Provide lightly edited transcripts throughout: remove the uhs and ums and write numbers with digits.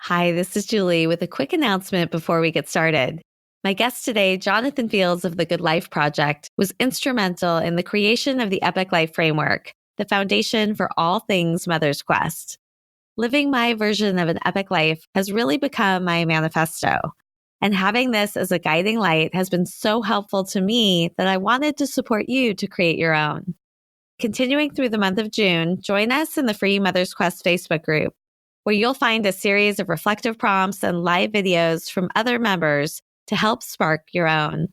Hi, this is Julie with a quick announcement before we get started. My guest today, Jonathan Fields of the Good Life Project, was instrumental in the creation of the Epic Life Framework, the foundation for all things Mother's Quest. Living my version of an epic life has really become my manifesto. And having this as a guiding light has been so helpful to me that I wanted to support you to create your own. Continuing through the month of June, join us in the free Mother's Quest Facebook group, where you'll find a series of reflective prompts and live videos from other members to help spark your own.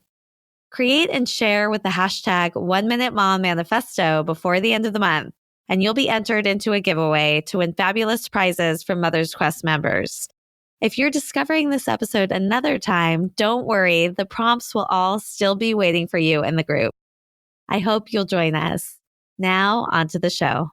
Create and share with the hashtag 1Minute Mom Manifesto before the end of the month, and you'll be entered into a giveaway to win fabulous prizes from Mother's Quest members. If you're discovering this episode another time, don't worry, the prompts will all still be waiting for you in the group. I hope you'll join us. Now, on to the show.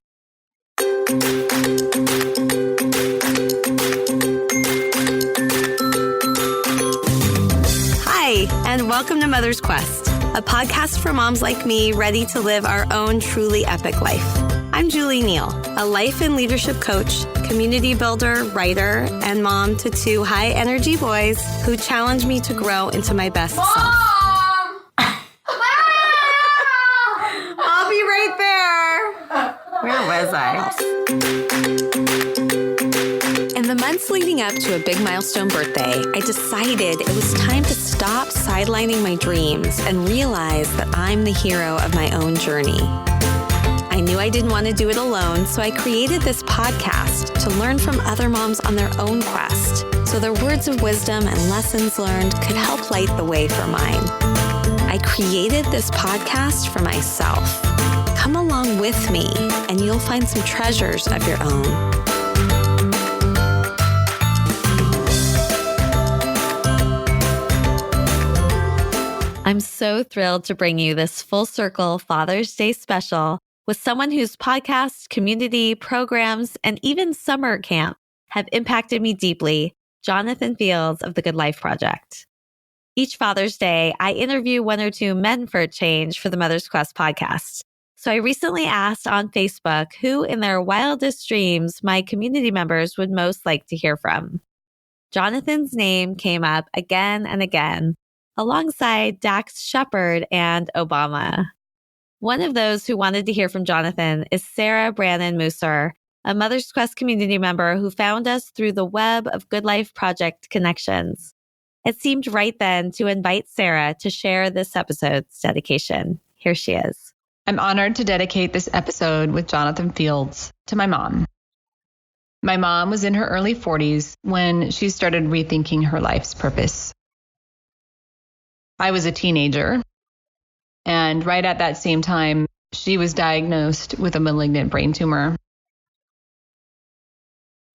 Hi, and welcome to Mother's Quest, a podcast for moms like me ready to live our own truly epic life. I'm Julie Neal, a life and leadership coach, community builder, writer, and mom to two high-energy boys who challenge me to grow into my best self. I'll be right there. Where was I? In the months leading up to a big milestone birthday, I decided it was time to stop sidelining my dreams and realize that I'm the hero of my own journey. I knew I didn't want to do it alone, so I created this podcast to learn from other moms on their own quest, so their words of wisdom and lessons learned could help light the way for mine. I created this podcast for myself. Come along with me, and you'll find some treasures of your own. I'm so thrilled to bring you this full circle Father's Day special with someone whose podcast, community, programs, and even summer camp have impacted me deeply, Jonathan Fields of the Good Life Project. Each Father's Day, I interview one or two men for a change for the Mother's Quest podcast. So I recently asked on Facebook who in their wildest dreams my community members would most like to hear from. Jonathan's name came up again and again, alongside Dax Shepard and Obama. One of those who wanted to hear from Jonathan is Sarah Brannon-Musser, a Mother's Quest community member who found us through the web of Good Life Project connections. It seemed right then to invite Sarah to share this episode's dedication. Here she is. I'm honored to dedicate this episode with Jonathan Fields to my mom. My mom was in her early 40s when she started rethinking her life's purpose. I was a teenager, and right at that same time, she was diagnosed with a malignant brain tumor.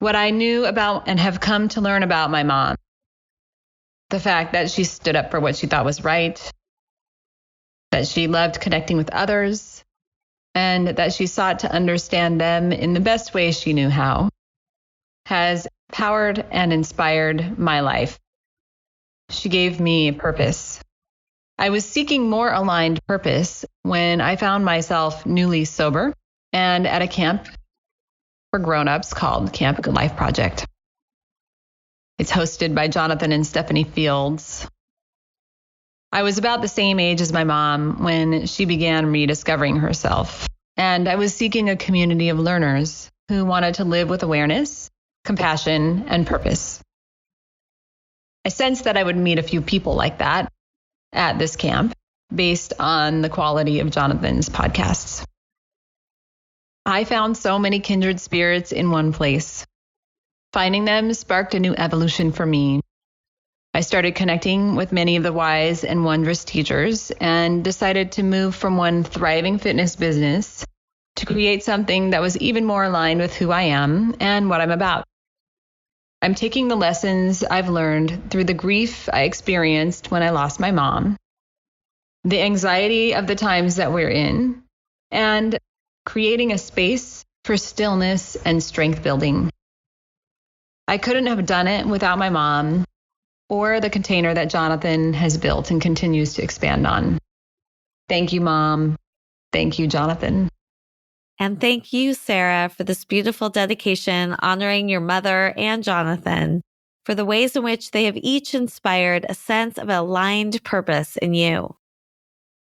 What I knew about and have come to learn about my mom, the fact that she stood up for what she thought was right, that she loved connecting with others, and that she sought to understand them in the best way she knew how, has powered and inspired my life. She gave me purpose. I was seeking more aligned purpose when I found myself newly sober and at a camp for grown-ups called Camp Good Life Project. It's hosted by Jonathan and Stephanie Fields. I was about the same age as my mom when she began rediscovering herself, and I was seeking a community of learners who wanted to live with awareness, compassion, and purpose. I sensed that I would meet a few people like that at this camp based on the quality of Jonathan's podcasts. I found so many kindred spirits in one place. Finding them sparked a new evolution for me. I started connecting with many of the wise and wondrous teachers and decided to move from one thriving fitness business to create something that was even more aligned with who I am and what I'm about. I'm taking the lessons I've learned through the grief I experienced when I lost my mom, the anxiety of the times that we're in, and creating a space for stillness and strength building. I couldn't have done it without my mom or the container that Jonathan has built and continues to expand on. Thank you, Mom. Thank you, Jonathan. And thank you, Sarah, for this beautiful dedication honoring your mother and Jonathan. for the ways in which they have each inspired a sense of aligned purpose in you.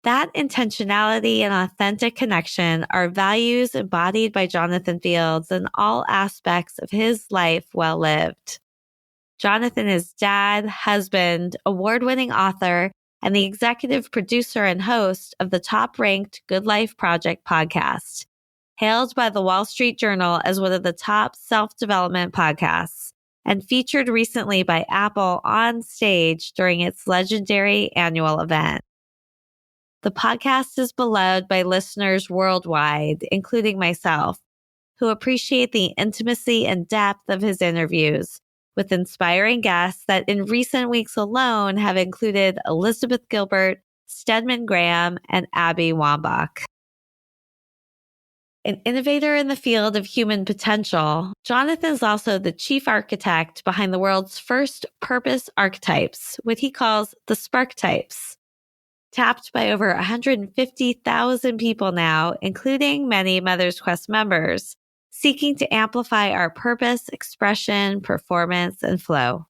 That intentionality and authentic connection are values embodied by Jonathan Fields in all aspects of his life well lived. Jonathan is dad, husband, award-winning author, and the executive producer and host of the top-ranked Good Life Project podcast, hailed by the Wall Street Journal as one of the top self-development podcasts, and featured recently by Apple on stage during its legendary annual event. The podcast is beloved by listeners worldwide, including myself, who appreciate the intimacy and depth of his interviews, with inspiring guests that in recent weeks alone have included Elizabeth Gilbert, Stedman Graham, and Abby Wambach. An innovator in the field of human potential, Jonathan is also the chief architect behind the world's first purpose archetypes, what he calls the Sparketypes. Tapped by over 150,000 people now, including many Mother's Quest members, seeking to amplify our purpose, expression, performance, and flow.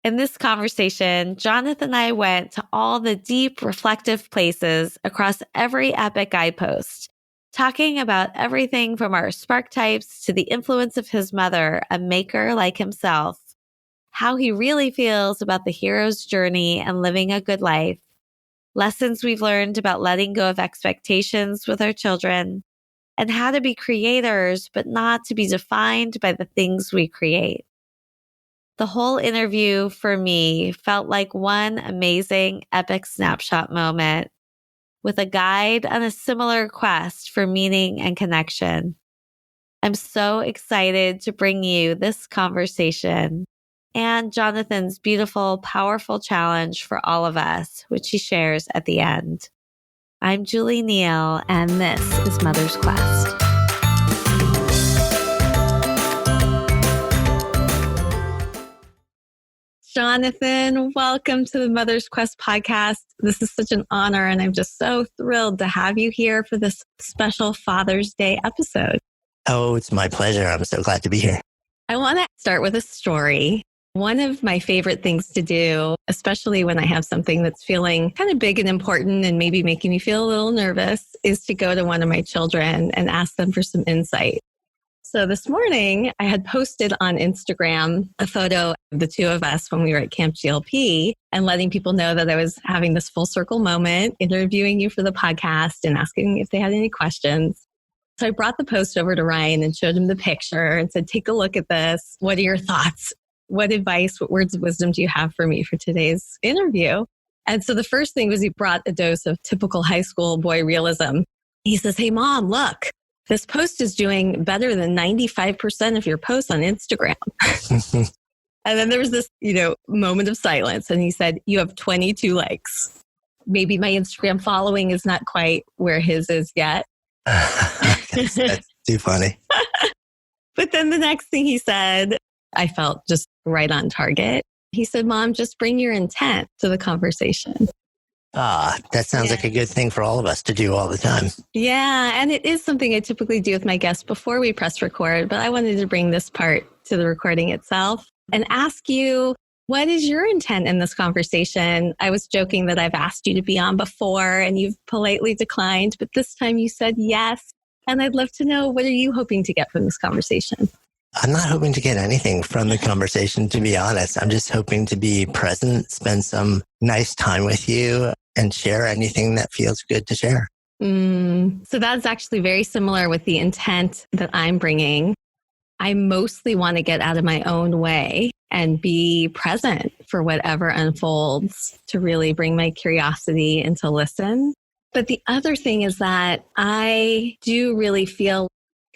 In this conversation, Jonathan and I went to all the deep, reflective places across every epic guidepost, talking about everything from our Sparketypes to the influence of his mother, a maker like himself, how he really feels about the hero's journey and living a good life, lessons we've learned about letting go of expectations with our children, and how to be creators but not to be defined by the things we create. The whole interview for me felt like one amazing epic snapshot moment with a guide on a similar quest for meaning and connection. I'm so excited to bring you this conversation and Jonathan's beautiful, powerful challenge for all of us, which he shares at the end. I'm Julie Neal, and this is Mother's Quest. Jonathan, welcome to the Mother's Quest podcast. This is such an honor, and I'm just so thrilled to have you here for this special Father's Day episode. Oh, it's my pleasure. I'm so glad to be here. I want to start with a story. One of my favorite things to do, especially when I have something that's feeling kind of big and important and maybe making me feel a little nervous, is to go to one of my children and ask them for some insight. So this morning, I had posted on Instagram a photo of the two of us when we were at Camp GLP and letting people know that I was having this full circle moment, interviewing you for the podcast and asking if they had any questions. So I brought the post over to Ryan and showed him the picture and said, take a look at this. What are your thoughts? What advice, what words of wisdom do you have for me for today's interview? And so the first thing was he brought a dose of typical high school boy realism. He says, hey, Mom, look, this post is doing better than 95% of your posts on Instagram. And then there was this, moment of silence. And he said, you have 22 likes. Maybe my Instagram following is not quite where his is yet. That's too funny. But then the next thing he said, I felt just right on target. He said, Mom, just bring your intent to the conversation. That sounds like a good thing for all of us to do all the time. Yeah. And it is something I typically do with my guests before we press record, but I wanted to bring this part to the recording itself and ask you, what is your intent in this conversation? I was joking that I've asked you to be on before and you've politely declined, but this time you said yes. And I'd love to know, what are you hoping to get from this conversation? I'm not hoping to get anything from the conversation, to be honest. I'm just hoping to be present, spend some nice time with you, and share anything that feels good to share. So that's actually very similar with the intent that I'm bringing. I mostly want to get out of my own way and be present for whatever unfolds, to really bring my curiosity and to listen. But the other thing is that I do really feel,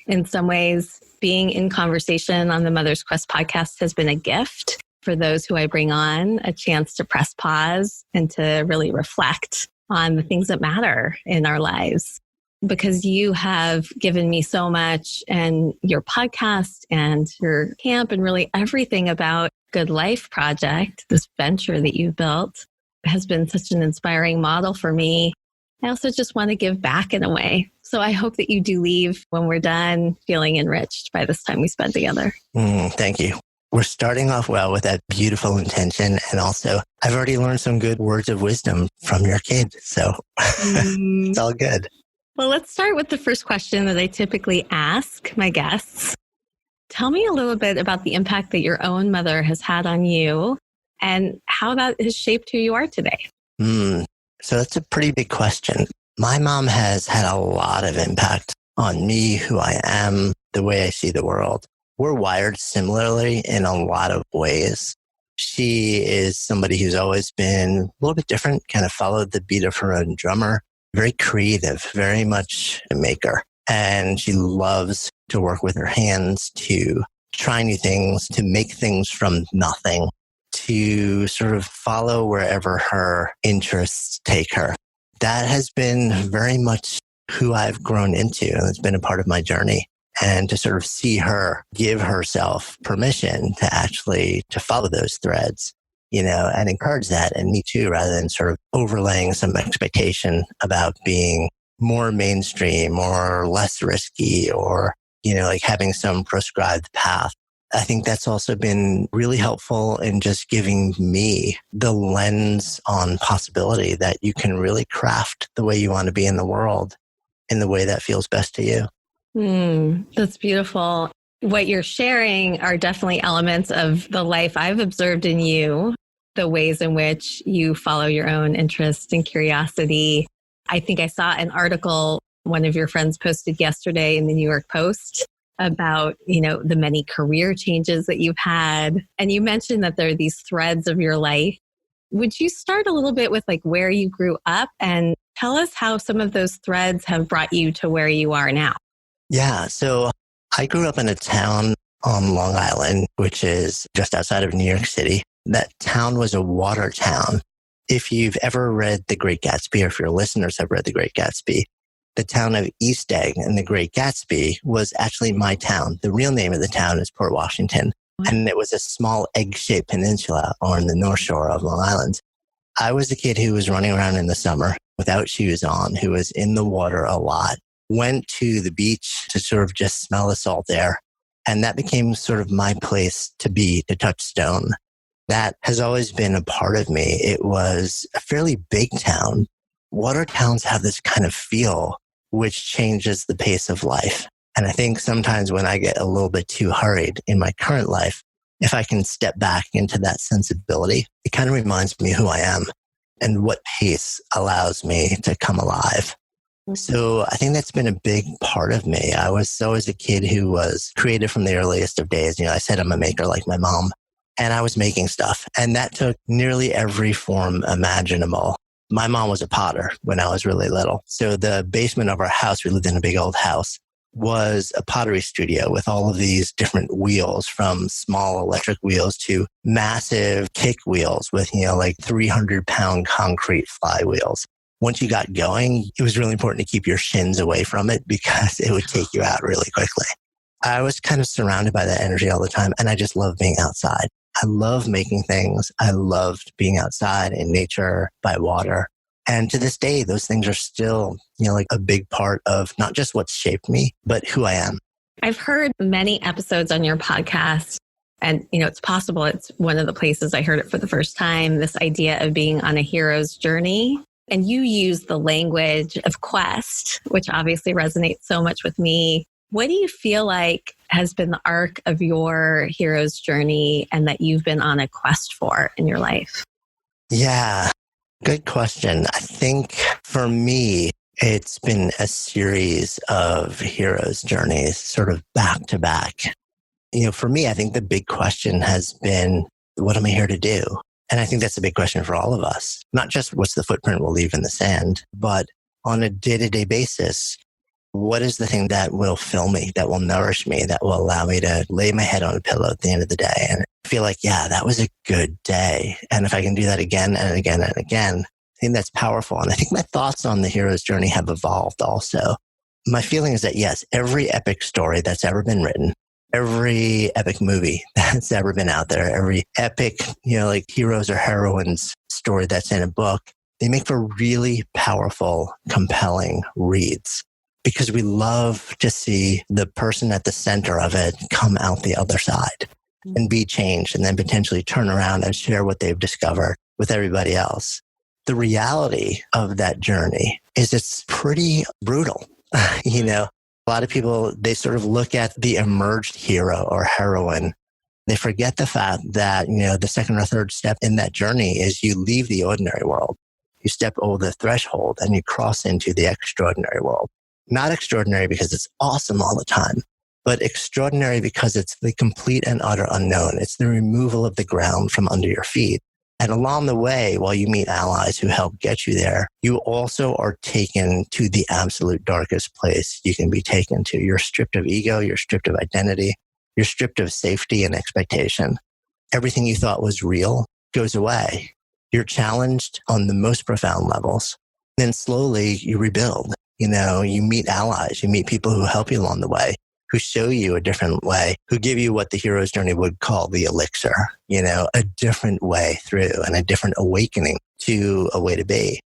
in some ways, being in conversation on the Mother's Quest podcast has been a gift for those who I bring on, a chance to press pause and to really reflect on the things that matter in our lives. Because you have given me so much, and your podcast and your camp and really everything about Good Life Project, this venture that you've built, has been such an inspiring model for me. I also just want to give back in a way. So I hope that you do leave when we're done feeling enriched by this time we spent together. Thank you. we're starting off well with that beautiful intention. And also, I've already learned some good words of wisdom from your kid. So it's all good. Well, let's start with the first question that I typically ask my guests. Tell me a little bit about the impact that your own mother has had on you and how that has shaped who you are today. So that's a pretty big question. My mom has had a lot of impact on me, who I am, the way I see the world. We're wired similarly in a lot of ways. She is somebody who's always been a little bit different, kind of followed the beat of her own drummer, very creative, very much a maker. And she loves to work with her hands, to try new things, to make things from nothing, to sort of follow wherever her interests take her. That has been very much who I've grown into, and it's been a part of my journey. And to sort of see her give herself permission to actually to follow those threads, and encourage that in me too, rather than sort of overlaying some expectation about being more mainstream or less risky or, like having some prescribed path. I think that's also been really helpful in just giving me the lens on possibility that you can really craft the way you want to be in the world in the way that feels best to you. That's beautiful. What you're sharing are definitely elements of the life I've observed in you, the ways in which you follow your own interest and curiosity. I think I saw an article one of your friends posted yesterday in the New York Post about, the many career changes that you've had. And you mentioned that there are these threads of your life. Would you start a little bit with where you grew up and tell us how some of those threads have brought you to where you are now? Yeah. So I grew up in a town on Long Island, which is just outside of New York City. That town was a water town. If you've ever read The Great Gatsby, or if your listeners have read The Great Gatsby, the town of East Egg in The Great Gatsby was actually my town. The real name of the town is Port Washington. And it was a small egg-shaped peninsula on the North Shore of Long Island. I was a kid who was running around in the summer without shoes on, who was in the water a lot, went to the beach to sort of just smell the salt air. And that became sort of my place to be, to touch stone. That has always been a part of me. It was a fairly big town. Water towns have this kind of feel which changes the pace of life. And I think sometimes when I get a little bit too hurried in my current life, if I can step back into that sensibility, it kind of reminds me who I am and what pace allows me to come alive. So I think that's been a big part of me. I was always a kid who was creative from the earliest of days. I said I'm a maker like my mom, and I was making stuff. And that took nearly every form imaginable. My mom was a potter when I was really little. So the basement of our house, we lived in a big old house, was a pottery studio with all of these different wheels, from small electric wheels to massive kick wheels with, 300-pound concrete flywheels. Once you got going, it was really important to keep your shins away from it because it would take you out really quickly. I was kind of surrounded by that energy all the time, and I just love being outside. I love making things. I loved being outside in nature, by water. And to this day, those things are still, a big part of not just what's shaped me, but who I am. I've heard many episodes on your podcast, and, it's possible it's one of the places I heard it for the first time, this idea of being on a hero's journey. And you use the language of quest, which obviously resonates so much with me. What do you feel like has been the arc of your hero's journey and that you've been on a quest for in your life? Yeah, good question. I think for me, it's been a series of hero's journeys sort of back to back. For me, I think the big question has been, what am I here to do? And I think that's a big question for all of us. Not just what's the footprint we'll leave in the sand, but on a day-to-day basis, what is the thing that will fill me, that will nourish me, that will allow me to lay my head on a pillow at the end of the day and feel like, yeah, that was a good day. And if I can do that again and again and again, I think that's powerful. And I think my thoughts on the hero's journey have evolved also. My feeling is that, yes, every epic story that's ever been written, every epic movie that's ever been out there, every epic, heroes or heroines story that's in a book, they make for really powerful, compelling reads because we love to see the person at the center of it come out the other side. and be changed and then potentially turn around and share what they've discovered with everybody else. The reality of that journey is it's pretty brutal. A lot of people, they sort of look at the emerged hero or heroine. They forget the fact that, the second or third step in that journey is you leave the ordinary world. You step over the threshold and you cross into the extraordinary world. Not extraordinary because it's awesome all the time, but extraordinary because it's the complete and utter unknown. It's the removal of the ground from under your feet. And along the way, while you meet allies who help get you there, you also are taken to the absolute darkest place you can be taken to. You're stripped of ego, you're stripped of identity, you're stripped of safety and expectation. Everything you thought was real goes away. You're challenged on the most profound levels. Then slowly you rebuild. You meet allies, you meet people who help you along the way, who show you a different way, who give you what the hero's journey would call the elixir, a different way through and a different awakening to a way to be.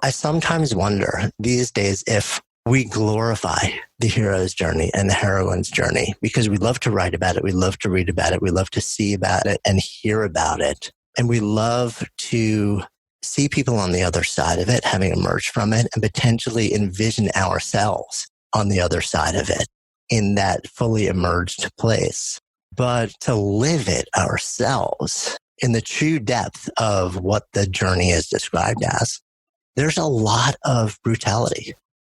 I sometimes wonder these days if we glorify the hero's journey and the heroine's journey because we love to write about it, we love to read about it, we love to see about it and hear about it. And we love to see people on the other side of it, having emerged from it, and potentially envision ourselves on the other side of it in that fully emerged place. But to live it ourselves in the true depth of what the journey is described as, there's a lot of brutality.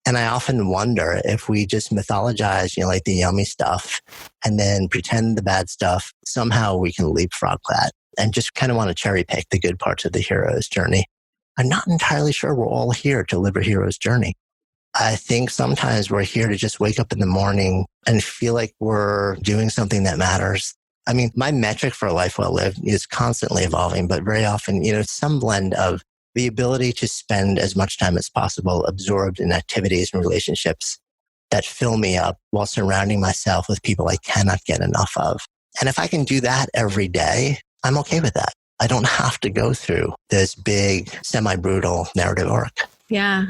And I often wonder if we just mythologize, like the yummy stuff and then pretend the bad stuff, somehow we can leapfrog that and just kind of want to cherry pick the good parts of the hero's journey. I'm not entirely sure we're all here to live a hero's journey. I think sometimes we're here to just wake up in the morning and feel like we're doing something that matters. I mean, my metric for a life well lived is constantly evolving, but very often, it's some blend of the ability to spend as much time as possible absorbed in activities and relationships that fill me up while surrounding myself with people I cannot get enough of. And if I can do that every day, I'm okay with that. I don't have to go through this big, semi-brutal narrative arc. Yeah.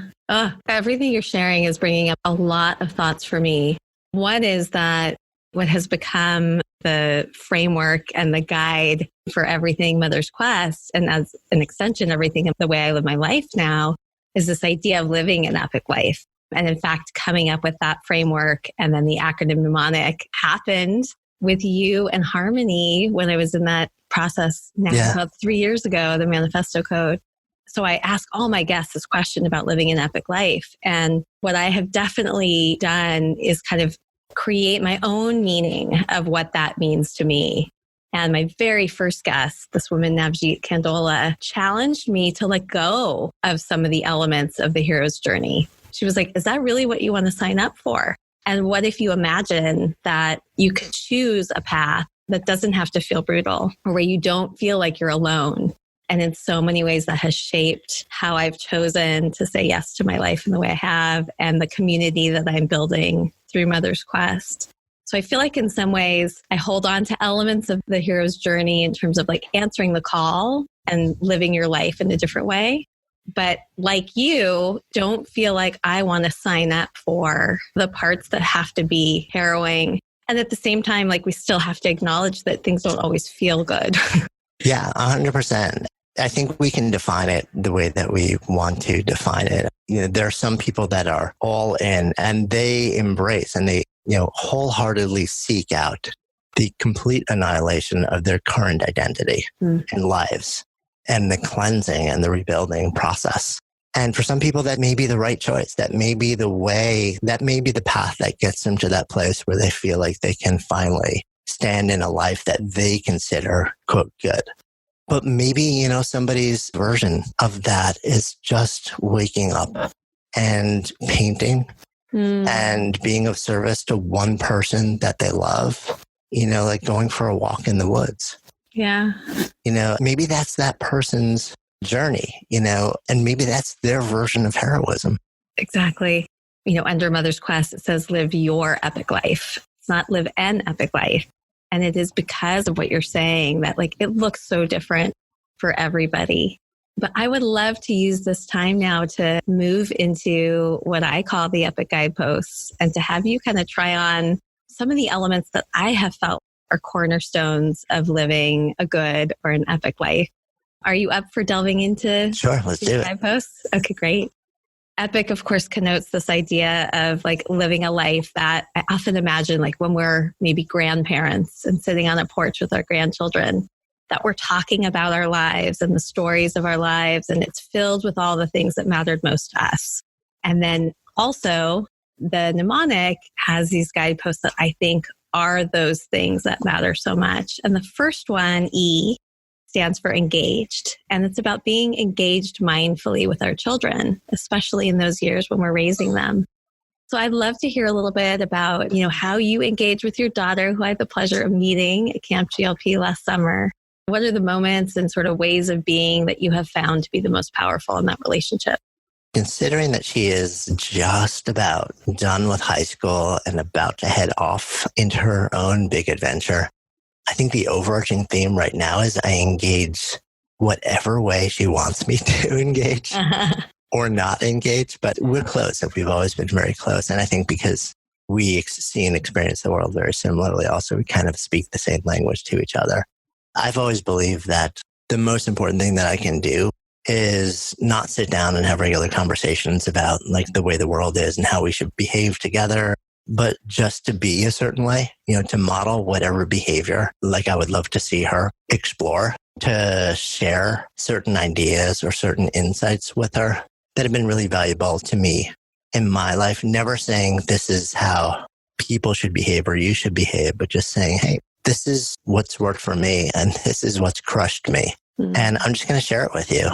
Everything you're sharing is bringing up a lot of thoughts for me. One is that what has become the framework and the guide for everything Mother's Quest, and as an extension, everything of the way I live my life now, is this idea of living an epic life. And in fact, coming up with that framework and then the acronym mnemonic happened with you and Harmony when I was in that process about 3 years ago, the Manifesto Code. So I ask all my guests this question about living an epic life. And what I have definitely done is kind of create my own meaning of what that means to me. And my very first guest, this woman, Navjeet Kandola, challenged me to let go of some of the elements of the hero's journey. She was like, is that really what you want to sign up for? And what if you imagine that you could choose a path that doesn't have to feel brutal, or where you don't feel like you're alone? And in so many ways that has shaped how I've chosen to say yes to my life in the way I have and the community that I'm building through Mother's Quest. So I feel like in some ways I hold on to elements of the hero's journey in terms of like answering the call and living your life in a different way. But like you, don't feel like I want to sign up for the parts that have to be harrowing. And at the same time, like we still have to acknowledge that things don't always feel good. Yeah, 100%. I think we can define it the way that we want to define it. There are some people that are all in and they embrace and they, wholeheartedly seek out the complete annihilation of their current identity and lives and the cleansing and the rebuilding process. And for some people, that may be the right choice. That may be the way, that may be the path that gets them to that place where they feel like they can finally stand in a life that they consider, quote, good. But maybe, somebody's version of that is just waking up and painting and being of service to one person that they love, like going for a walk in the woods. Yeah. Maybe that's that person's journey, and maybe that's their version of heroism. Exactly. Under Mother's Quest, it says live your epic life. It's not live an epic life. And it is because of what you're saying that it looks so different for everybody. But I would love to use this time now to move into what I call the epic guideposts and to have you kind of try on some of the elements that I have felt are cornerstones of living a good or an epic life. Are you up for delving into Sure, let's do it. guideposts? Okay, great. Epic, of course, connotes this idea of like living a life that I often imagine like when we're maybe grandparents and sitting on a porch with our grandchildren, that we're talking about our lives and the stories of our lives. And it's filled with all the things that mattered most to us. And then also the mnemonic has these guideposts that I think are those things that matter so much. And the first one, E, stands for engaged. And it's about being engaged mindfully with our children, especially in those years when we're raising them. So I'd love to hear a little bit about, how you engage with your daughter, who I had the pleasure of meeting at Camp GLP last summer. What are the moments and sort of ways of being that you have found to be the most powerful in that relationship? Considering that she is just about done with high school and about to head off into her own big adventure, I think the overarching theme right now is I engage whatever way she wants me to engage or not engage, but we're close. We've always been very close. And I think because we see and experience the world very similarly, also we kind of speak the same language to each other. I've always believed that the most important thing that I can do is not sit down and have regular conversations about like the way the world is and how we should behave together, but just to be a certain way, to model whatever behavior, like I would love to see her explore, to share certain ideas or certain insights with her that have been really valuable to me in my life. Never saying this is how people should behave or you should behave, but just saying, hey, this is what's worked for me and this is what's crushed me. Mm-hmm. And I'm just going to share it with you.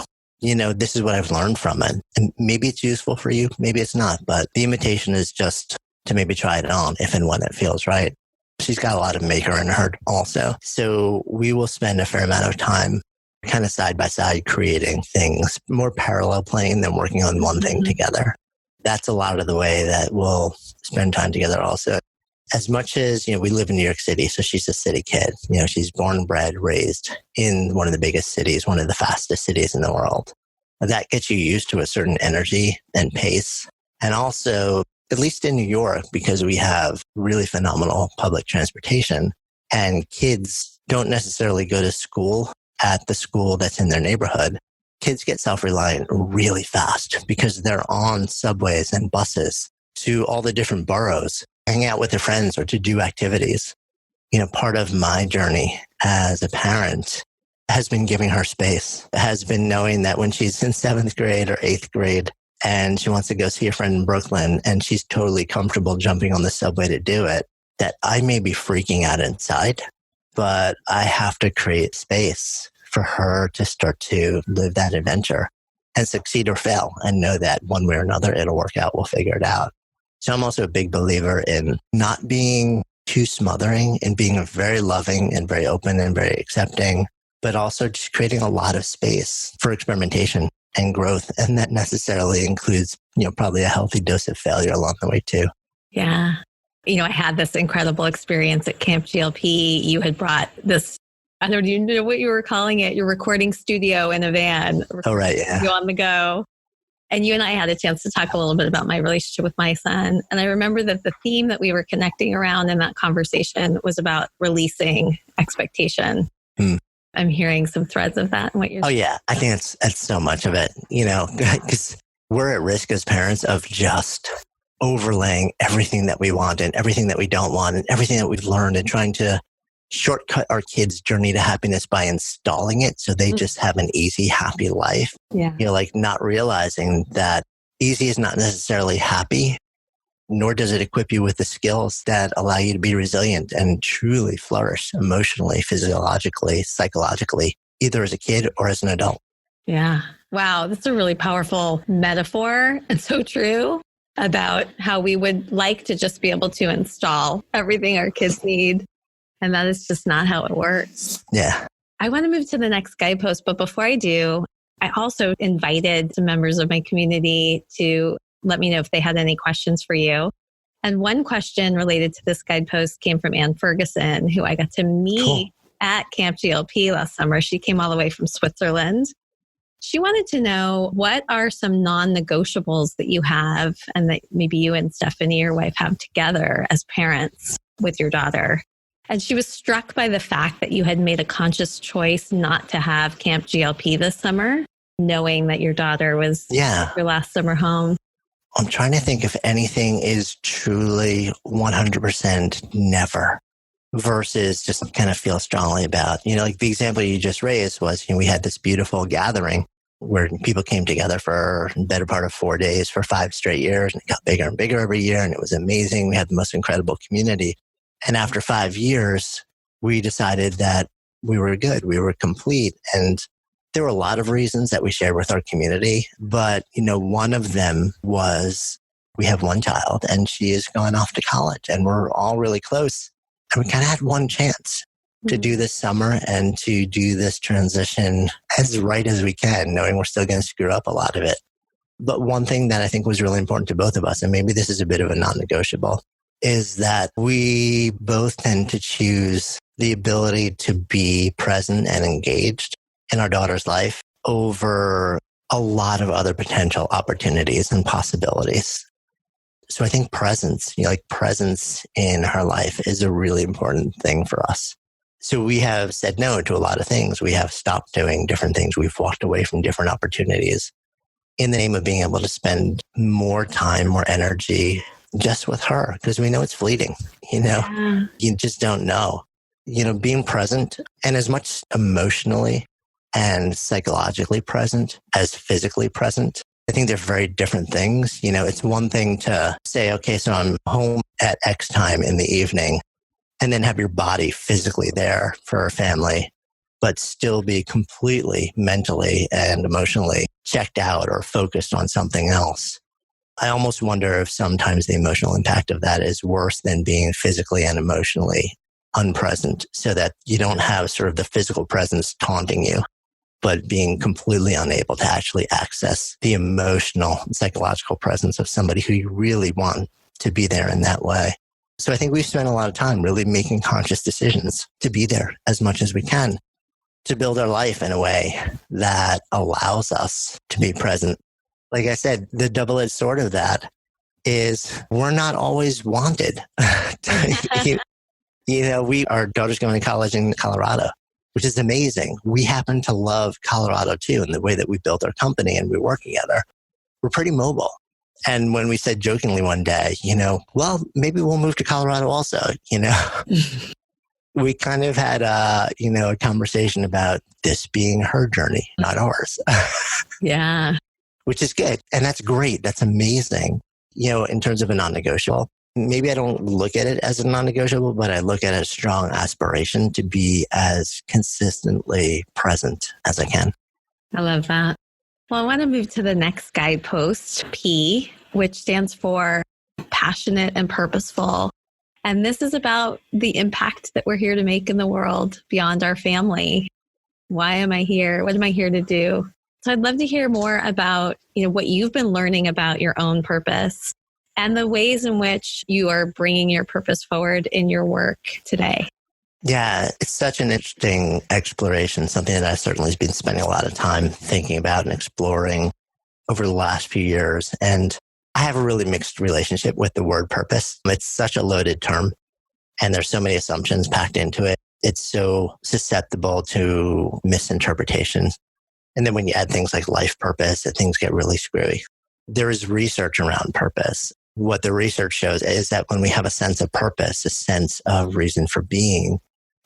This is what I've learned from it. And maybe it's useful for you, maybe it's not, but the invitation is just to maybe try it on if and when it feels right. She's got a lot of maker in her also. So we will spend a fair amount of time kind of side by side creating things, more parallel playing than working on one thing together. That's a lot of the way that we'll spend time together also. As much as, we live in New York City, so she's a city kid. She's born, bred, raised in one of the biggest cities, one of the fastest cities in the world. That gets you used to a certain energy and pace. And also, at least in New York, because we have really phenomenal public transportation and kids don't necessarily go to school at the school that's in their neighborhood. Kids get self-reliant really fast because they're on subways and buses to all the different boroughs, hang out with their friends or to do activities. Part of my journey as a parent has been giving her space, has been knowing that when she's in 7th grade or 8th grade and she wants to go see a friend in Brooklyn and she's totally comfortable jumping on the subway to do it, that I may be freaking out inside, but I have to create space for her to start to live that adventure and succeed or fail and know that one way or another, it'll work out. We'll figure it out. So I'm also a big believer in not being too smothering and being very loving and very open and very accepting, but also just creating a lot of space for experimentation and growth. And that necessarily includes, probably a healthy dose of failure along the way too. Yeah. I had this incredible experience at Camp GLP. You had brought this, I don't even know what you were calling it, your recording studio in a van. Oh, right. Yeah. On the go. And you and I had a chance to talk a little bit about my relationship with my son. And I remember that the theme that we were connecting around in that conversation was about releasing expectation. I'm hearing some threads of that in what you're saying. Oh, yeah. I think that's so much of it, because we're at risk as parents of just overlaying everything that we want and everything that we don't want and everything that we've learned and trying to shortcut our kids' journey to happiness by installing it so they just have an easy, happy life. Yeah. Not realizing that easy is not necessarily happy, nor does it equip you with the skills that allow you to be resilient and truly flourish emotionally, physiologically, psychologically, either as a kid or as an adult. Yeah. Wow. That's a really powerful metaphor and so true about how we would like to just be able to install everything our kids need. And that is just not how it works. Yeah. I want to move to the next guidepost, but before I do, I also invited some members of my community to let me know if they had any questions for you. And one question related to this guidepost came from Ann Ferguson, who I got to meet at Camp GLP last summer. She came all the way from Switzerland. She wanted to know, what are some non-negotiables that you have and that maybe you and Stephanie, your wife, have together as parents with your daughter? And she was struck by the fact that you had made a conscious choice not to have Camp GLP this summer, knowing that your daughter was your last summer home. I'm trying to think if anything is truly 100% never versus just kind of feel strongly about, like the example you just raised was, we had this beautiful gathering where people came together for the better part of 4 days for 5 straight years, and it got bigger and bigger every year. And it was amazing. We had the most incredible community. And after 5 years, we decided that we were good. We were complete. And there were a lot of reasons that we shared with our community. But, one of them was we have one child and she is going off to college and we're all really close. And we kind of had one chance to do this summer and to do this transition as right as we can, knowing we're still going to screw up a lot of it. But one thing that I think was really important to both of us, and maybe this is a bit of a non-negotiable, is that we both tend to choose the ability to be present and engaged in our daughter's life over a lot of other potential opportunities and possibilities. So I think presence, presence in her life is a really important thing for us. So we have said no to a lot of things. We have stopped doing different things. We've walked away from different opportunities in the name of being able to spend more time, more energy just with her, because we know it's fleeting. You just don't know. Being present and as much emotionally and psychologically present as physically present, I think they're very different things. It's one thing to say, okay, so I'm home at X time in the evening, and then have your body physically there for a family, but still be completely mentally and emotionally checked out or focused on something else. I almost wonder if sometimes the emotional impact of that is worse than being physically and emotionally unpresent, so that you don't have sort of the physical presence taunting you, but being completely unable to actually access the emotional and psychological presence of somebody who you really want to be there in that way. So I think we've spent a lot of time really making conscious decisions to be there as much as we can, to build our life in a way that allows us to be present. Like I said, the double-edged sword of that is we're not always wanted. Our daughter's going to college in Colorado, which is amazing. We happen to love Colorado too, and the way that we built our company and we work together. We're pretty mobile. And when we said jokingly one day, well, maybe we'll move to Colorado also, we kind of had a conversation about this being her journey, not ours. Yeah. Which is good. And that's great. That's amazing. In terms of a non-negotiable, maybe I don't look at it as a non-negotiable, but I look at it as a strong aspiration to be as consistently present as I can. I love that. Well, I want to move to the next guidepost, P, which stands for passionate and purposeful. And this is about the impact that we're here to make in the world beyond our family. Why am I here? What am I here to do? So I'd love to hear more about, what you've been learning about your own purpose and the ways in which you are bringing your purpose forward in your work today. Yeah, it's such an interesting exploration, something that I've certainly been spending a lot of time thinking about and exploring over the last few years. And I have a really mixed relationship with the word purpose. It's such a loaded term, and there's so many assumptions packed into it. It's so susceptible to misinterpretations. And then when you add things like life purpose, things get really screwy. There is research around purpose. What the research shows is that when we have a sense of purpose, a sense of reason for being,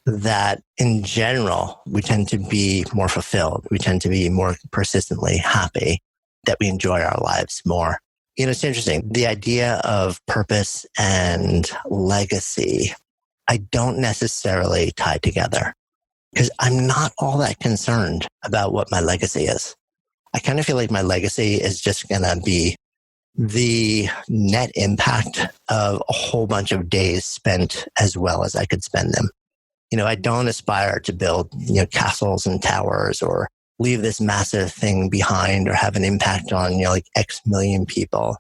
that in general, we tend to be more fulfilled. We tend to be more persistently happy, that we enjoy our lives more. It's interesting. The idea of purpose and legacy, I don't necessarily tie together, because I'm not all that concerned about what my legacy is. I kind of feel like my legacy is just going to be the net impact of a whole bunch of days spent as well as I could spend them. I don't aspire to build, castles and towers or leave this massive thing behind or have an impact on, X million people.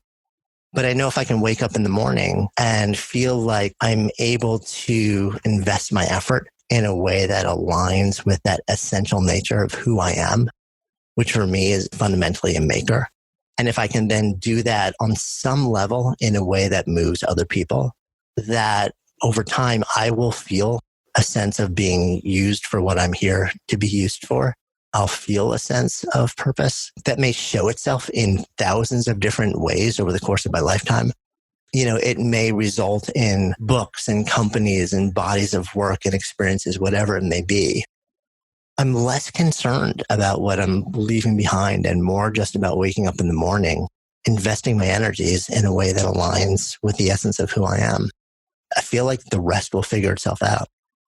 But I know if I can wake up in the morning and feel like I'm able to invest my effort in a way that aligns with that essential nature of who I am, which for me is fundamentally a maker. And if I can then do that on some level in a way that moves other people, that over time I will feel a sense of being used for what I'm here to be used for. I'll feel a sense of purpose that may show itself in thousands of different ways over the course of my lifetime. It may result in books and companies and bodies of work and experiences, whatever it may be. I'm less concerned about what I'm leaving behind and more just about waking up in the morning, investing my energies in a way that aligns with the essence of who I am. I feel like the rest will figure itself out.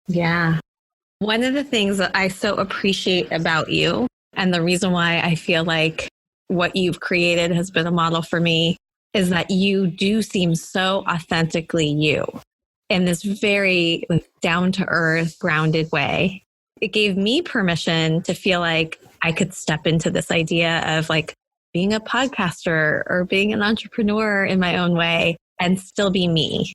Yeah. One of the things that I so appreciate about you, and the reason why I feel like what you've created has been a model for me, is that you do seem so authentically you in this very down to earth, grounded way. It gave me permission to feel like I could step into this idea of being a podcaster or being an entrepreneur in my own way and still be me.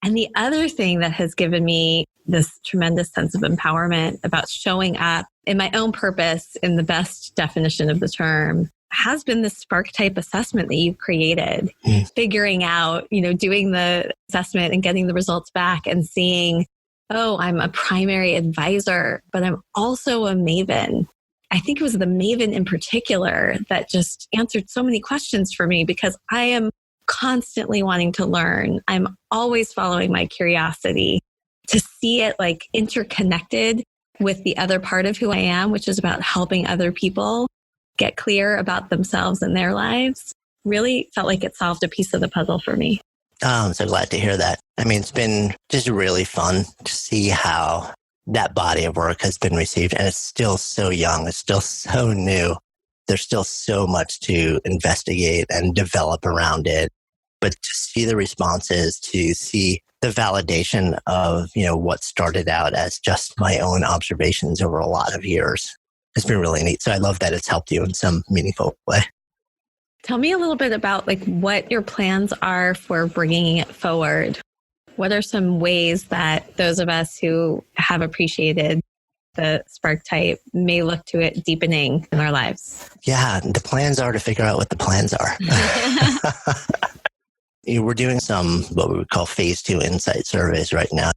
And the other thing that has given me this tremendous sense of empowerment about showing up in my own purpose in the best definition of the term has been the Sparketype assessment that you've created. Figuring out, doing the assessment and getting the results back and seeing, oh, I'm a primary advisor, but I'm also a maven. I think it was the maven in particular that just answered so many questions for me because I am constantly wanting to learn. I'm always following my curiosity to see it interconnected with the other part of who I am, which is about helping other people get clear about themselves and their lives. Really felt like it solved a piece of the puzzle for me. Oh, I'm so glad to hear that. It's been just really fun to see how that body of work has been received. And it's still so young. It's still so new. There's still so much to investigate and develop around it. But to see the responses, to see the validation of, what started out as just my own observations over a lot of years, it's been really neat. So I love that it's helped you in some meaningful way. Tell me a little bit about what your plans are for bringing it forward. What are some ways that those of us who have appreciated the Sparketype may look to it deepening in our lives? Yeah, the plans are to figure out what the plans are. We're doing some, what we would call phase 2 insight surveys right now.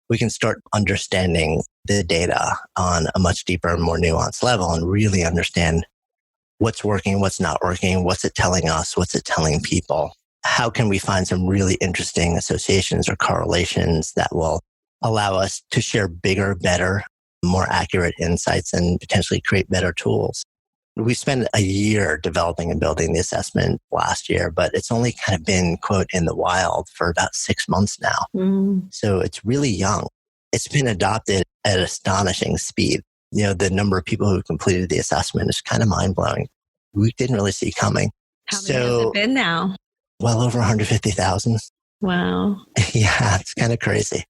We can start understanding the data on a much deeper, more nuanced level and really understand what's working, what's not working, what's it telling us, what's it telling people. How can we find some really interesting associations or correlations that will allow us to share bigger, better, more accurate insights and potentially create better tools? We spent a year developing and building the assessment last year, but it's only kind of been, quote, in the wild for about 6 months now. So it's really young. It's been adopted at astonishing speed. The number of people who completed the assessment is kind of mind-blowing. We didn't really see coming. How many has it been now? Well over 150,000. Wow. Yeah, it's kind of crazy.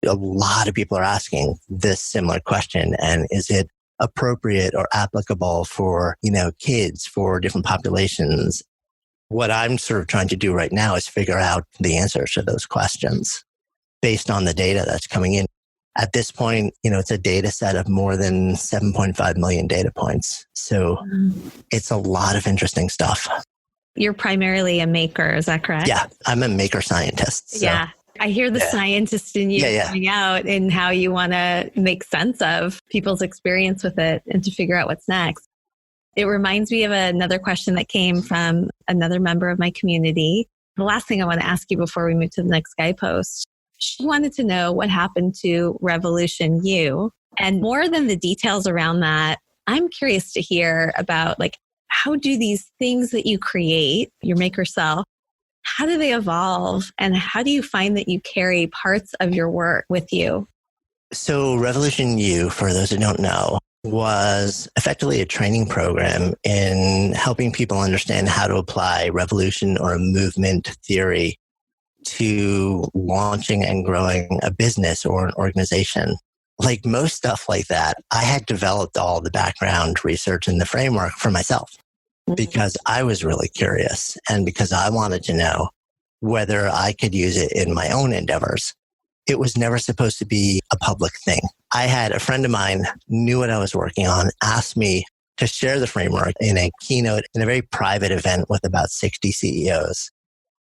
A lot of people are asking this similar question. And is it appropriate or applicable for, kids, for different populations? What I'm sort of trying to do right now is figure out the answers to those questions based on the data that's coming in. At this point, it's a data set of more than 7.5 million data points. So it's a lot of interesting stuff. You're primarily a maker, is that correct? Yeah, I'm a maker scientist. So. Yeah. I hear the scientist in you coming out and how you want to make sense of people's experience with it and to figure out what's next. It reminds me of another question that came from another member of my community. The last thing I want to ask you before we move to the next Skypost, she wanted to know what happened to Revolution U. And more than the details around that, I'm curious to hear about how do these things that you create, your maker self, how do they evolve and how do you find that you carry parts of your work with you? So Revolution U, for those who don't know, was effectively a training program in helping people understand how to apply revolution or a movement theory to launching and growing a business or an organization. Like most stuff like that, I had developed all the background research and the framework for myself. Because I was really curious and because I wanted to know whether I could use it in my own endeavors. It was never supposed to be a public thing. I had a friend of mine knew what I was working on, asked me to share the framework in a keynote in a very private event with about 60 CEOs.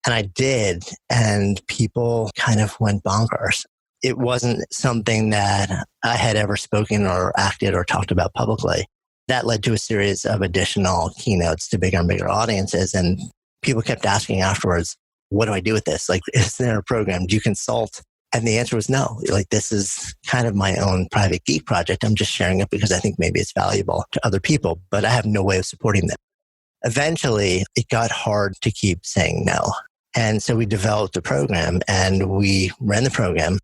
And I did, and people kind of went bonkers. it wasn't something that I had ever spoken or acted or talked about publicly. That led to a series of additional keynotes to bigger and bigger audiences. And people kept asking afterwards, what do I do with this? Like, is there a program? Do you consult? And the answer was no. Like, this is kind of my own private geek project. I'm just sharing it because I think maybe it's valuable to other people, but I have no way of supporting them. Eventually, it got hard to keep saying no. And so we developed a program and we ran the program.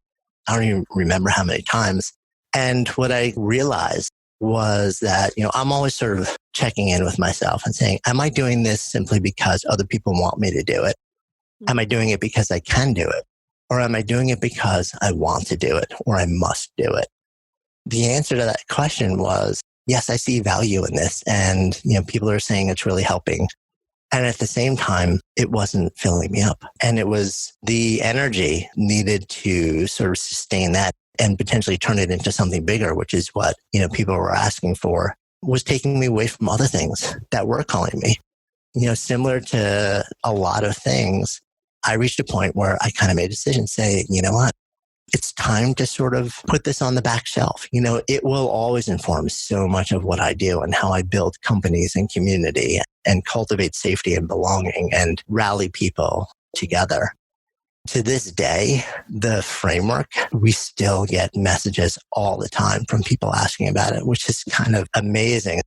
I don't even remember how many times. And what I realized was that, I'm always sort of checking in with myself and saying, am I doing this simply because other people want me to do it? Am I doing it because I can do it? Or am I doing it because I want to do it or I must do it? The answer to that question was, yes, I see value in this. And, people are saying it's really helping. And at the same time, it wasn't filling me up. And it was the energy needed to sort of sustain that and potentially turn it into something bigger, which is what, people were asking for, was taking me away from other things that were calling me. Similar to a lot of things, I reached a point where I kind of made a decision, say, you know what? It's time to sort of put this on the back shelf. It will always inform so much of what I do and how I build companies and community and cultivate safety and belonging and rally people together. To this day, the framework, we still get messages all the time from people asking about it, which is kind of amazing.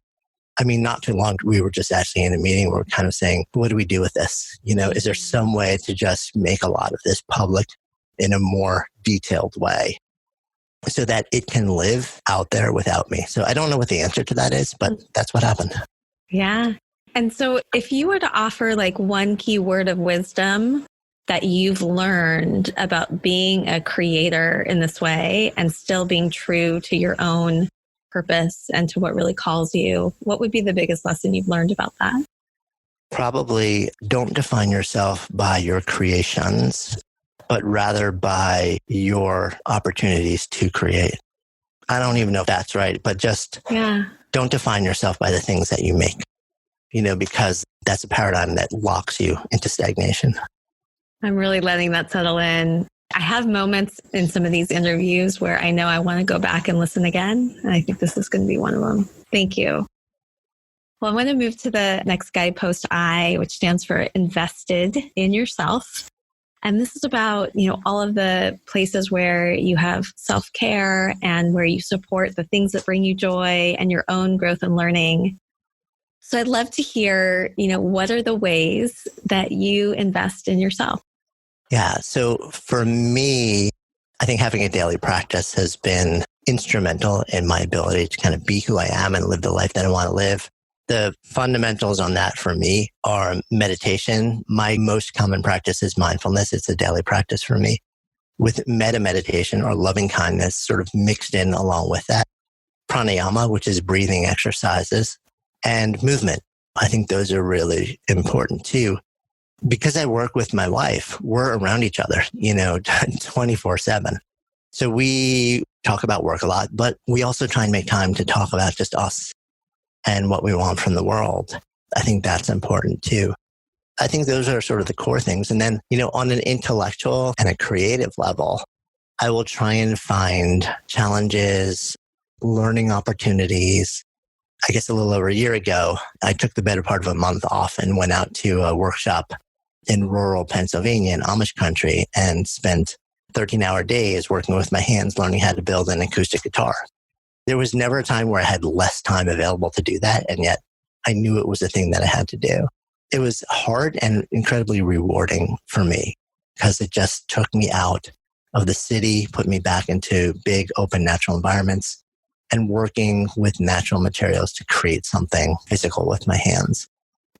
I mean, not too long, we were just actually in a meeting where we're kind of saying, what do we do with this? Is there some way to just make a lot of this public in a more detailed way so that it can live out there without me? So I don't know what the answer to that is, but that's what happened. Yeah. And so if you were to offer like one key word of wisdom that you've learned about being a creator in this way and still being true to your own purpose and to what really calls you, what would be the biggest lesson you've learned about that? Probably don't define yourself by your creations, but rather by your opportunities to create. I don't even know if that's right, but just don't define yourself by the things that you make, because that's a paradigm that locks you into stagnation. I'm really letting that settle in. I have moments in some of these interviews where I know I want to go back and listen again. And I think this is going to be one of them. Thank you. Well, I'm going to move to the next guidepost I, which stands for invested in yourself. And this is about, all of the places where you have self-care and where you support the things that bring you joy and your own growth and learning. So I'd love to hear, what are the ways that you invest in yourself? Yeah. So for me, I think having a daily practice has been instrumental in my ability to kind of be who I am and live the life that I want to live. The fundamentals on that for me are meditation. My most common practice is mindfulness. It's a daily practice for me, with metta meditation or loving kindness sort of mixed in along with that. Pranayama, which is breathing exercises, and movement. I think those are really important too. Because I work with my wife, we're around each other, 24/7. So we talk about work a lot, but we also try and make time to talk about just us and what we want from the world. I think that's important too. I think those are sort of the core things. And then, on an intellectual and a creative level, I will try and find challenges, learning opportunities. I guess a little over a year ago, I took the better part of a month off and went out to a workshop in rural Pennsylvania in Amish country and spent 13-hour days working with my hands, learning how to build an acoustic guitar. There was never a time where I had less time available to do that. And yet I knew it was a thing that I had to do. It was hard and incredibly rewarding for me because it just took me out of the city, put me back into big, open, natural environments and working with natural materials to create something physical with my hands.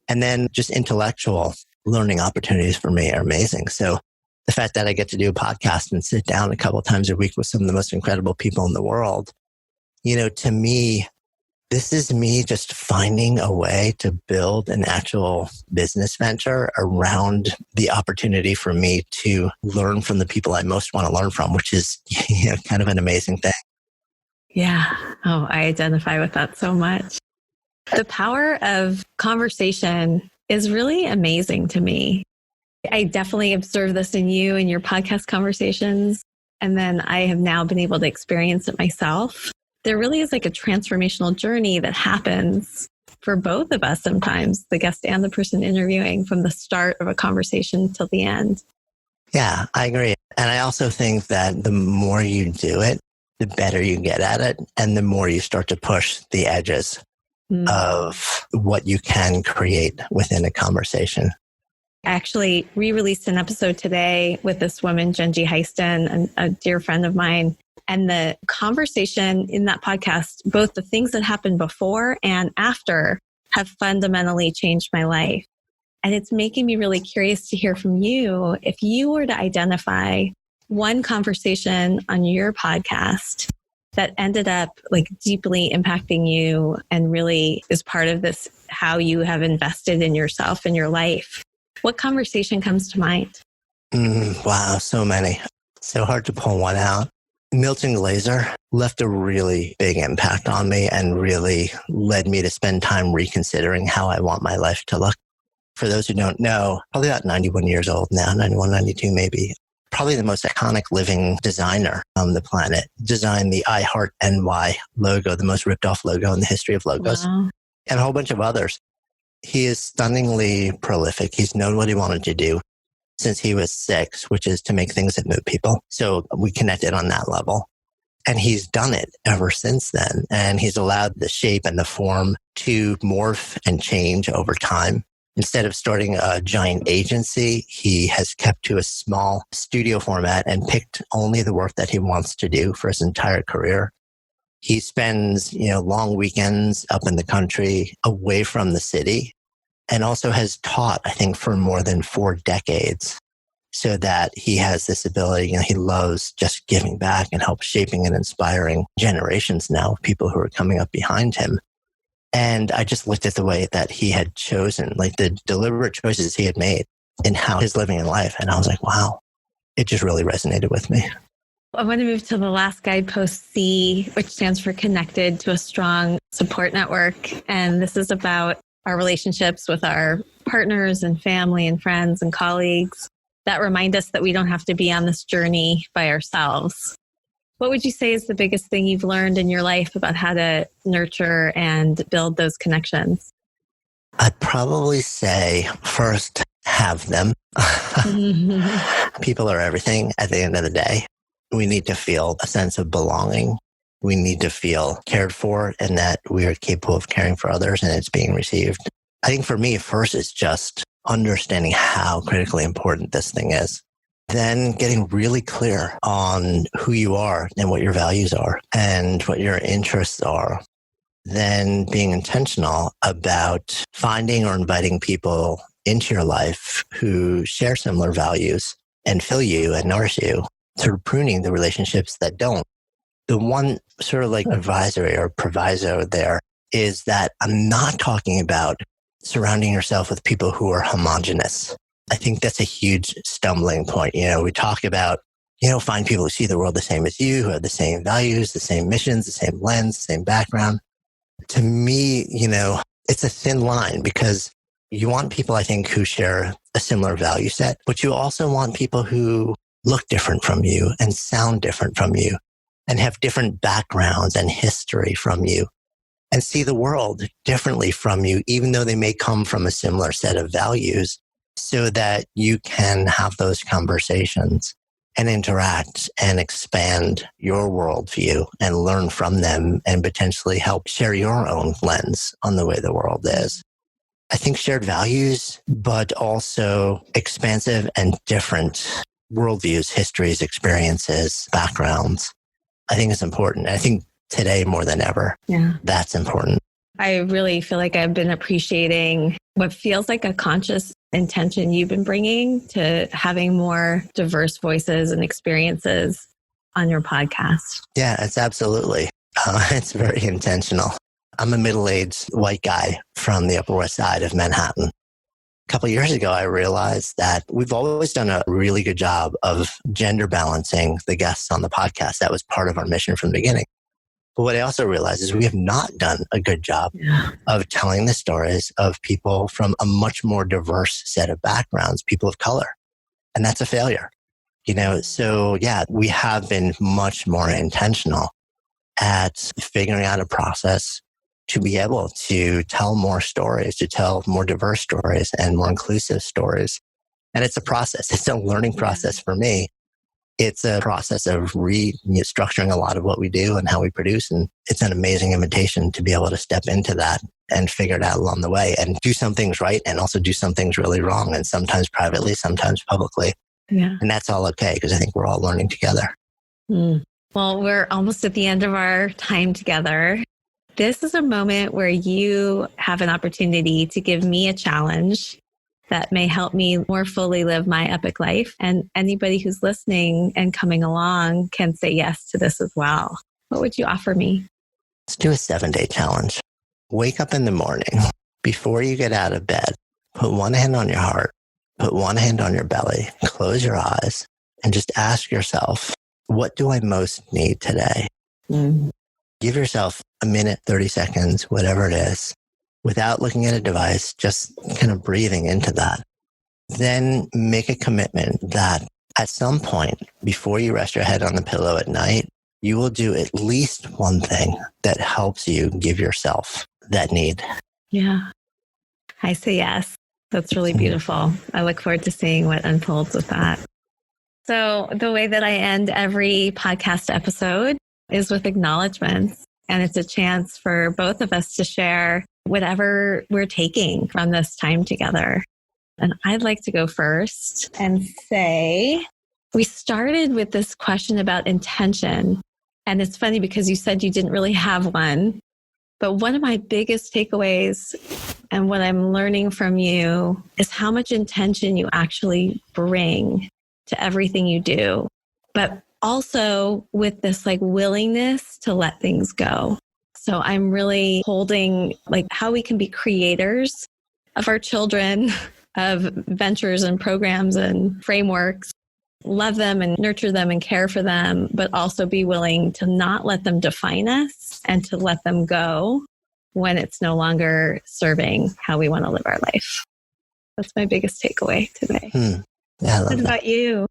And then just intellectual learning opportunities for me are amazing. So the fact that I get to do a podcast and sit down a couple of times a week with some of the most incredible people in the world, to me, this is me just finding a way to build an actual business venture around the opportunity for me to learn from the people I most want to learn from, which is kind of an amazing thing. Yeah. Oh, I identify with that so much. The power of conversation is really amazing to me. I definitely observe this in you and your podcast conversations. And then I have now been able to experience it myself. There really is like a transformational journey that happens for both of us sometimes, the guest and the person interviewing, from the start of a conversation till the end. Yeah, I agree. And I also think that the more you do it, the better you get at it, and the more you start to push the edges of what you can create within a conversation. I actually re-released an episode today with this woman, Genji Heiston, a dear friend of mine. And the conversation in that podcast, both the things that happened before and after, have fundamentally changed my life. And it's making me really curious to hear from you. If you were to identify one conversation on your podcast that ended up like deeply impacting you and really is part of this, how you have invested in yourself and your life, what conversation comes to mind? Wow, so many. So hard to pull one out. Milton Glaser left a really big impact on me and really led me to spend time reconsidering how I want my life to look. For those who don't know, probably about 91 years old now, 91, 92 maybe. Probably the most iconic living designer on the planet. Designed the I Heart NY logo, the most ripped off logo in the history of logos, Wow. and a whole bunch of others. He is stunningly prolific. He's known what he wanted to do since he was 6, which is to make things that move people. So we connected on that level. And he's done it ever since then. And he's allowed the shape and the form to morph and change over time. Instead of starting a giant agency, he has kept to a small studio format and picked only the work that he wants to do for his entire career. He spends, long weekends up in the country away from the city, and also has taught, I think, for more than 4 decades, so that he has this ability. He loves just giving back and help shaping and inspiring generations now of people who are coming up behind him. And I just looked at the way that he had chosen, like the deliberate choices he had made in how he's living in life. And I was like, wow, it just really resonated with me. I want to move to the last guidepost, C, which stands for connected to a strong support network. And this is about our relationships with our partners and family and friends and colleagues that remind us that we don't have to be on this journey by ourselves. What would you say is the biggest thing you've learned in your life about how to nurture and build those connections? I'd probably say first, have them. People are everything at the end of the day. We need to feel a sense of belonging. We need to feel cared for and that we are capable of caring for others and it's being received. I think for me, first is just understanding how critically important this thing is. Then getting really clear on who you are and what your values are and what your interests are. Then being intentional about finding or inviting people into your life who share similar values and fill you and nourish you, sort of pruning the relationships that don't. The one sort of like advisory or proviso there is that I'm not talking about surrounding yourself with people who are homogenous. I think that's a huge stumbling point. We talk about, find people who see the world the same as you, who have the same values, the same missions, the same lens, the same background. To me, it's a thin line because you want people, I think, who share a similar value set, but you also want people who look different from you and sound different from you and have different backgrounds and history from you and see the world differently from you, even though they may come from a similar set of values, so that you can have those conversations and interact and expand your worldview and learn from them and potentially help share your own lens on the way the world is. I think shared values, but also expansive and different worldviews, histories, experiences, backgrounds, I think is important. I think today more than ever, that's important. I really feel like I've been appreciating what feels like a conscious intention you've been bringing to having more diverse voices and experiences on your podcast. Yeah, it's absolutely. It's very intentional. I'm a middle-aged white guy from the Upper West Side of Manhattan. A couple of years ago, I realized that we've always done a really good job of gender balancing the guests on the podcast. That was part of our mission from the beginning. But what I also realized is we have not done a good job of telling the stories of people from a much more diverse set of backgrounds, people of color. And that's a failure. So yeah, we have been much more intentional at figuring out a process to be able to tell more stories, to tell more diverse stories and more inclusive stories. And it's a process. It's a learning process for me. It's a process of restructuring a lot of what we do and how we produce. And it's an amazing invitation to be able to step into that and figure it out along the way and do some things right and also do some things really wrong. And sometimes privately, sometimes publicly. Yeah. And that's all okay because I think we're all learning together. Well, we're almost at the end of our time together. This is a moment where you have an opportunity to give me a challenge that may help me more fully live my epic life. And anybody who's listening and coming along can say yes to this as well. What would you offer me? Let's do a 7-day challenge. Wake up in the morning. Before you get out of bed, put one hand on your heart, put one hand on your belly, close your eyes, and just ask yourself, what do I most need today? Give yourself a minute, 30 seconds, whatever it is, without looking at a device, just kind of breathing into that. Then make a commitment that at some point before you rest your head on the pillow at night, you will do at least one thing that helps you give yourself that need. Yeah. I say yes. That's really beautiful. I look forward to seeing what unfolds with that. So the way that I end every podcast episode is with acknowledgments. And it's a chance for both of us to share whatever we're taking from this time together. And I'd like to go first and say, we started with this question about intention. And it's funny because you said you didn't really have one. But one of my biggest takeaways and what I'm learning from you is how much intention you actually bring to everything you do. But also with this willingness to let things go. So I'm really holding how we can be creators of our children, of ventures and programs and frameworks, love them and nurture them and care for them, but also be willing to not let them define us and to let them go when it's no longer serving how we want to live our life. That's my biggest takeaway today. Yeah, I love what about you?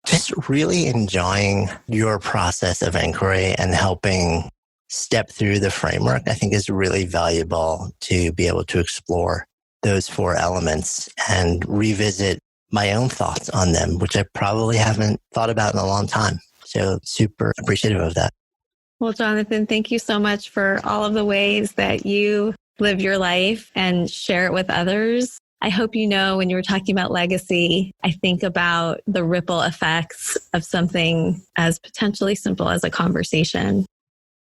Just really enjoying your process of inquiry and helping step through the framework, I think is really valuable to be able to explore those 4 elements and revisit my own thoughts on them, which I probably haven't thought about in a long time. So super appreciative of that. Well, Jonathan, thank you so much for all of the ways that you live your life and share it with others. I hope you know when you were talking about legacy, I think about the ripple effects of something as potentially simple as a conversation.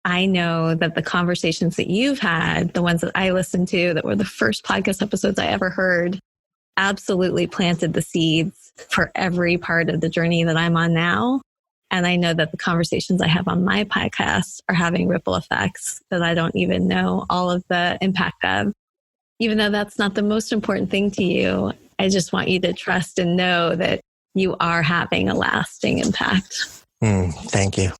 I know that the conversations that you've had, the ones that I listened to that were the first podcast episodes I ever heard, absolutely planted the seeds for every part of the journey that I'm on now. And I know that the conversations I have on my podcast are having ripple effects that I don't even know all of the impact of. Even though that's not the most important thing to you, I just want you to trust and know that you are having a lasting impact. Thank you.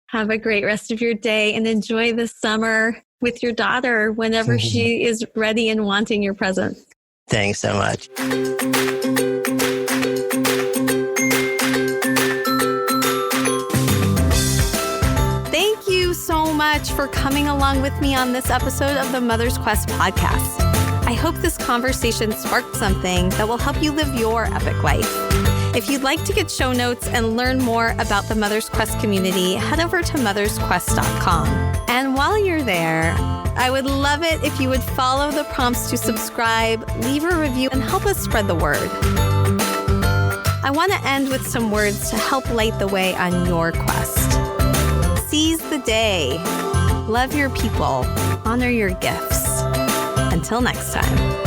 Have a great rest of your day and enjoy the summer with your daughter whenever she is ready and wanting your presence. Thanks so much. Thank you so much for coming along with me on this episode of the Mother's Quest podcast. I hope this conversation sparked something that will help you live your epic life. If you'd like to get show notes and learn more about the Mother's Quest community, head over to mothersquest.com. And while you're there, I would love it if you would follow the prompts to subscribe, leave a review, and help us spread the word. I want to end with some words to help light the way on your quest. Seize the day. Love your people. Honor your gifts. Until next time.